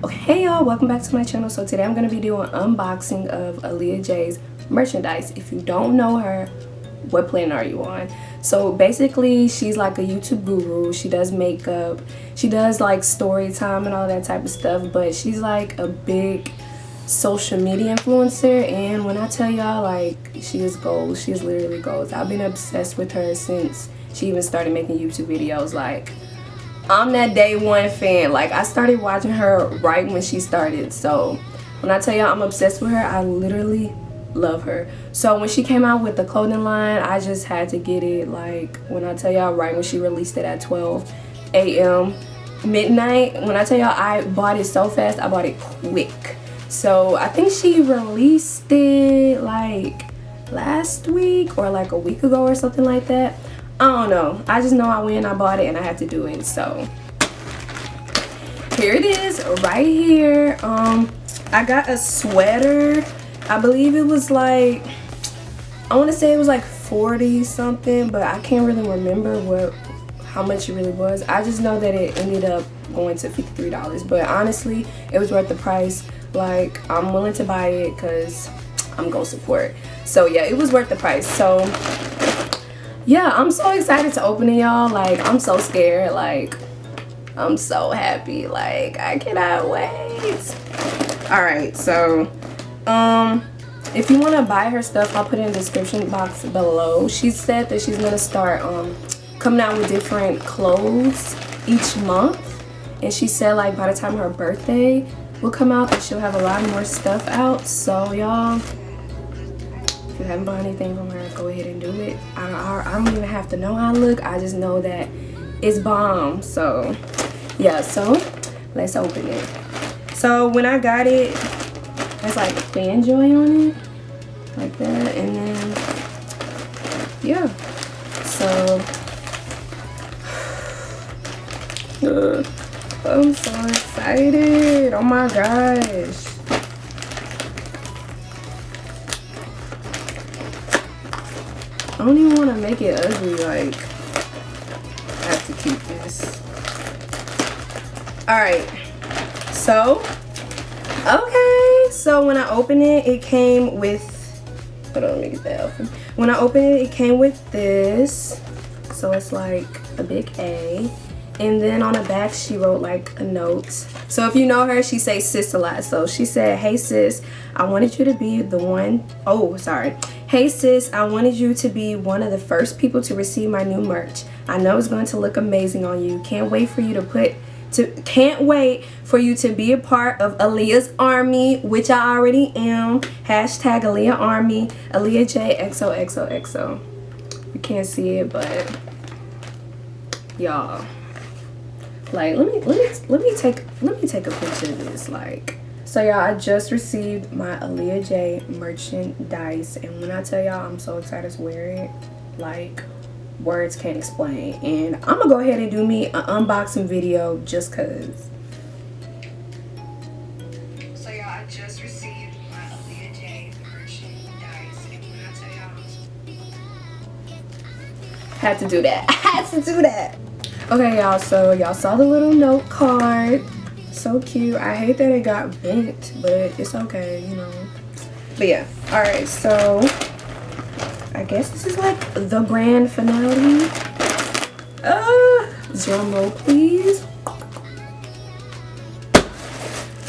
Okay, hey y'all, welcome back to my channel. So today I'm going to be doing an unboxing of Aaliyah Jay's merchandise. If you don't know her, what planet are you on? So basically she's like a YouTube guru. She does makeup, she does like story time and all that type of stuff, but she's like a big social media influencer, and when I tell y'all, like, she is gold. She is literally gold. I've been obsessed with her since she even started making YouTube videos. Like, I'm that day one fan. Like, I started watching her right when she started. So when I tell y'all I'm obsessed with her, I literally love her. So when she came out with the clothing line, I just had to get it. Like, when I tell y'all, right when she released it at 12 a.m. midnight, when I tell y'all I bought it so fast, I bought it quick. So I think she released it like last week or like a week ago or something like that. I don't know. I just know I went and I bought it and I had to do it. So here it is right here. I got a sweater. I believe it was like, I want to say it was like 40 something, but I can't really remember how much it really was. I just know that it ended up going to $53, but honestly it was worth the price. Like, I'm willing to buy it because I'm gonna support. So yeah, it was worth the price. So yeah, I'm so excited to open it, y'all. Like, I'm so scared. Like, I'm so happy. Like, I cannot wait. All right, so if you want to buy her stuff, I'll put it in the description box below. She said that she's gonna start coming out with different clothes each month, and she said like by the time her birthday will come out that she'll have a lot more stuff out. So y'all, if you haven't bought anything from her, go ahead and do it. I don't even have to know how I look. I just know that it's bomb. So yeah, so let's open it. So when I got it, there's like Fanjoy on it, like that, and then yeah. So I'm so excited. Oh my gosh. I don't even want to make it ugly. Like, I have to keep this. Alright. So, okay. So when I opened it, it came with, hold on, let me get that open. When I opened it, it came with this. So it's like a big A. And then on the back she wrote like a note. So if you know her, she says sis a lot. So she said, hey sis, I wanted you to be the one, oh sorry, hey sis, I wanted you to be one of the first people to receive my new merch. I know it's going to look amazing on you. Can't wait for you to be a part of Aaliyah's army, which I already am. Hashtag Aaliyah army, Aaliyah Jay XOXOXO. You can't see it, but y'all, like, let me take a picture of this. Like, so y'all, I just received my Aaliyah Jay merchandise, and when I tell y'all I'm so excited to wear it, like, words can't explain. And I'm gonna go ahead and do me an unboxing video just cause. So y'all, I just received my Aaliyah Jay merchandise, and when I tell y'all, had to do that. I had to do that. Okay y'all, so y'all saw the little note card. So cute. I hate that it got bent, but it's okay, you know. But yeah, alright, so I guess this is like the grand finale. Drum roll please.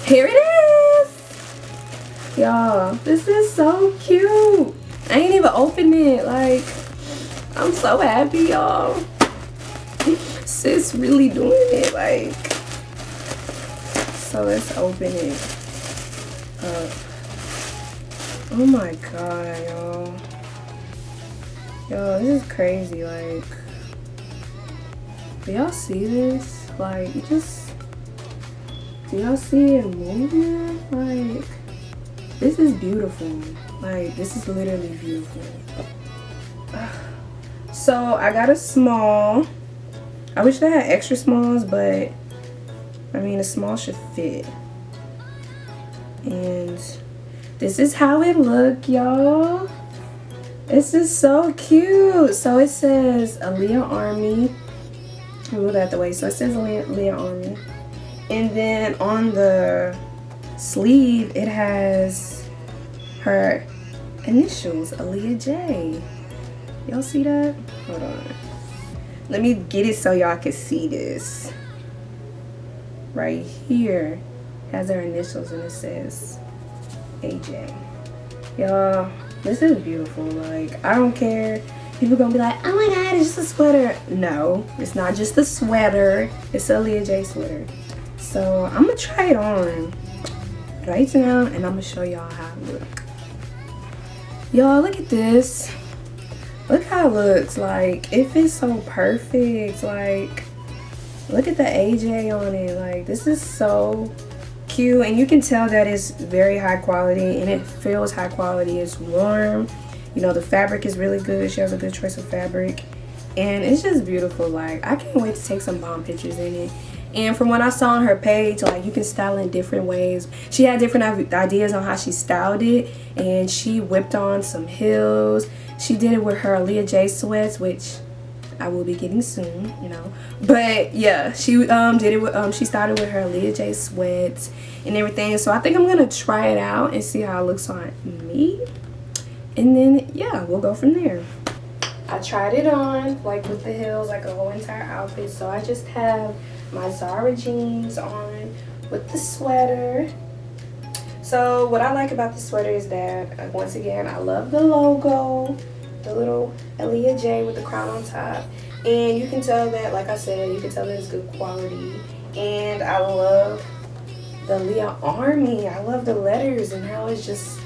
Here it is. Y'all, this is so cute. I ain't even opened it. Like, I'm so happy, y'all. Sis really doing it. Like, so let's open it up. Oh my god, y'all. Yo, this is crazy. Like, do y'all see this? Like, do y'all see it moving? Like, this is beautiful. Like, this is literally beautiful. So I got a small. I wish they had extra smalls, but I mean, a small should fit. And this is how it look, y'all. This is so cute. So it says Aaliyah Army. Move that the way. So it says Aaliyah Army. And then on the sleeve, it has her initials, Aaliyah Jay. Y'all see that? Hold on. Let me get it so y'all can see this. Right here has her initials and it says AJ. Y'all, this is beautiful. Like, I don't care. People gonna be like, oh my god, it's just a sweater. No, it's not just a sweater. It's a Aaliyah Jay sweater. So I'm gonna try it on right now and I'm gonna show y'all how it looks. Y'all, look at this. Look how it looks. Like, it fits so perfect. Like, look at the AJ on it. Like, this is so cute, and you can tell that it's very high quality, and it feels high quality. It's warm, you know, the fabric is really good. She has a good choice of fabric, and it's just beautiful. Like, I can't wait to take some bomb pictures in it. And from what I saw on her page, like, you can style in different ways. She had different ideas on how she styled it, and she whipped on some heels. She did it with her Aaliyah Jay sweats, which I will be getting soon, you know. But yeah, she did it with she started with her Aaliyah Jay sweats and everything. So I think I'm gonna try it out and see how it looks on me, and then yeah, we'll go from there. I tried it on, like, with the heels, like a whole entire outfit. So I just have my Zara jeans on with the sweater. So what I like about the sweater is that, once again, I love the logo, the little Aaliyah Jay with the crown on top. And you can tell that, like I said, you can tell that it's good quality. And I love the Aaliyah Army. I love the letters and how it's just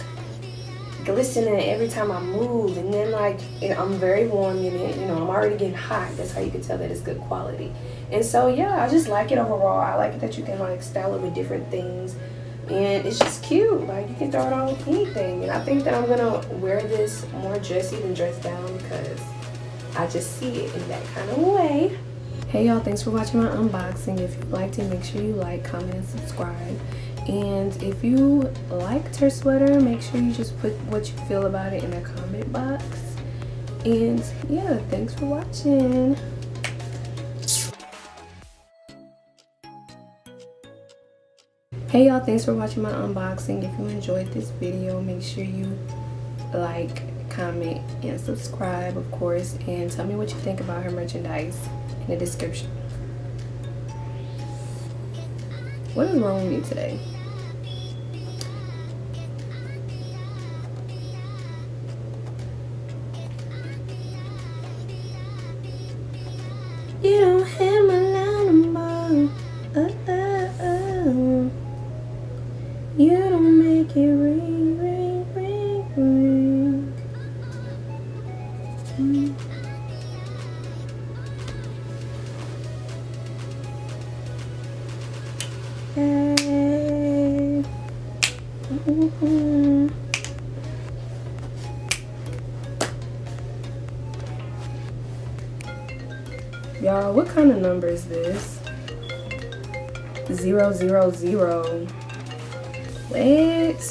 glistening every time I move. And then, like, I'm very warm in it. You know, I'm already getting hot. That's how you can tell that it's good quality. And so, yeah, I just like it overall. I like it that you can, like, style it with different things. And it's just cute. Like, you can throw it on with anything. And I think that I'm gonna wear this more dressy than dressed down because I just see it in that kind of way. Hey y'all, thanks for watching my unboxing. If you liked it, make sure you like, comment, and subscribe. And if you liked her sweater, make sure you just put what you feel about it in the comment box. And yeah, thanks for watching. Hey y'all, thanks for watching my unboxing. If you enjoyed this video, make sure you like, comment, and subscribe, of course, and tell me what you think about her merchandise in the description. What is wrong with me today? You don't have my line number. You don't make it ring, ring, ring, ring. Hey. Y'all, what kind of number is this? 000. What?